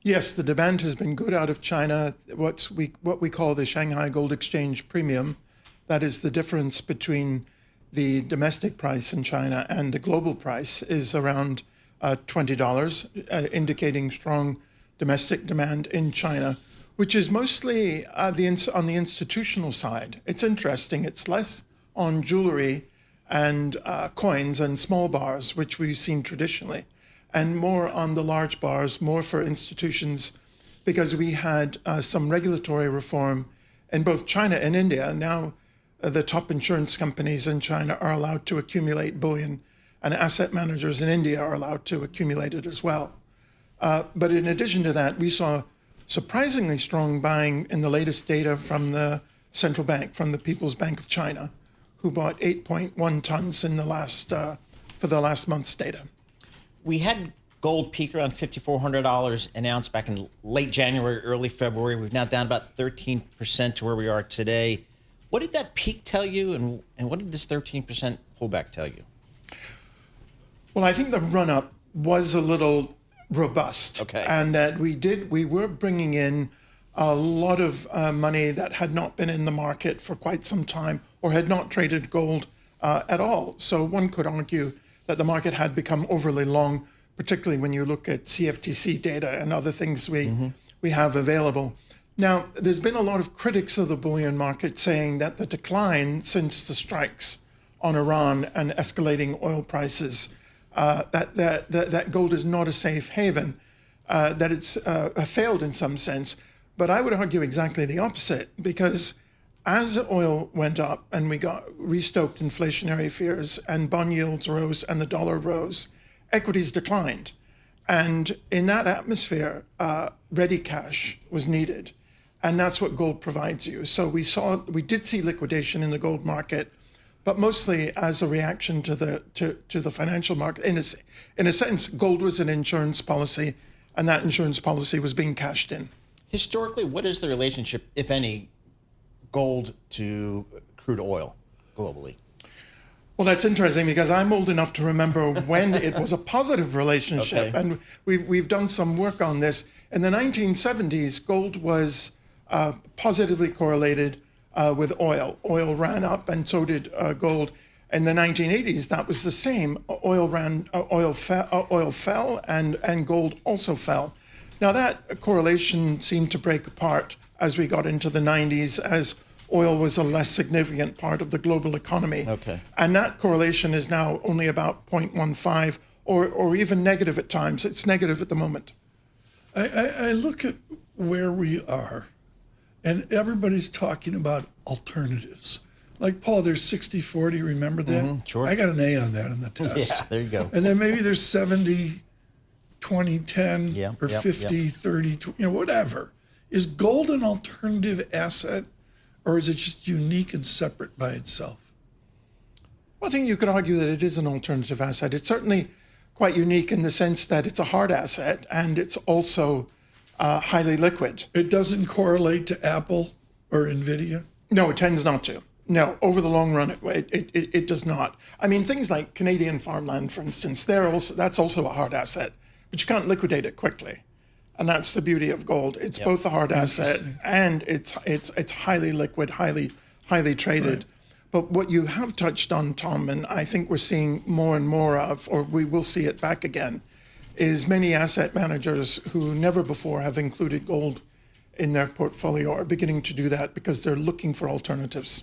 Yes, the demand has been good out of China. What we call the Shanghai Gold Exchange Premium, that is the difference between the domestic price in China and the global price, is around $20, indicating strong domestic demand in China, which is mostly on the institutional side. It's interesting. It's less on jewelry and coins and small bars, which we've seen traditionally, and more on the large bars, more for institutions, because we had some regulatory reform in both China and India. Now, the top insurance companies in China are allowed to accumulate bullion, and asset managers in India are allowed to accumulate it as well. But in addition to that, we saw surprisingly strong buying in the latest data from the central bank, from the People's Bank of China, who bought 8.1 tons in the for the last month's data. We had gold peak around $5,400 an ounce back in late January, early February. We've now down about 13% to where we are today. What did that peak tell you, and what did this 13% pullback tell you? Well, I think the run-up was a little robust. Okay. And that we were bringing in a lot of money that had not been in the market for quite some time or had not traded gold at all. So one could argue that the market had become overly long, particularly when you look at CFTC data and other things we have available. Now, there's been a lot of critics of the bullion market saying that the decline since the strikes on Iran and escalating oil prices, that gold is not a safe haven, that it's failed in some sense. But I would argue exactly the opposite, because as oil went up and we got restoked inflationary fears and bond yields rose and the dollar rose, equities declined. And in that atmosphere, ready cash was needed. And that's what gold provides you. So we did see liquidation in the gold market, but mostly as a reaction to the financial market. In a sense, gold was an insurance policy, and that insurance policy was being cashed in. Historically, what is the relationship, if any, gold to crude oil globally? Well, that's interesting, because I'm old enough to remember when it was a positive relationship. Okay. And we've done some work on this. In the 1970s, gold was positively correlated with oil. Oil ran up, and so did gold. In the 1980s, that was the same. Oil fell, and gold also fell. Now, that correlation seemed to break apart as we got into the 90s, as oil was a less significant part of the global economy. Okay. And that correlation is now only about 0.15 or even negative at times. It's negative at the moment. I look at where we are, and everybody's talking about alternatives. Like, Paul, there's 60-40, remember that? Sure. I got an A on that in the test. Yeah, there you go. And then maybe there's 70, 20, 10, Yeah, or yep, 50, yep. 30, whatever. Is gold an alternative asset, or is it just unique and separate by itself? Well, I think you could argue that it is an alternative asset. It's certainly quite unique in the sense that it's a hard asset, and it's also highly liquid. It doesn't correlate to Apple or NVIDIA? No, it tends not to. No, over the long run, it does not. I mean, things like Canadian farmland, for instance, that's also a hard asset, but you can't liquidate it quickly. And that's the beauty of gold. It's both a hard asset and it's highly liquid, highly traded. Right. But what you have touched on, Tom, and I think we're seeing more and more of, or we will see it back again, is many asset managers who never before have included gold in their portfolio are beginning to do that because they're looking for alternatives.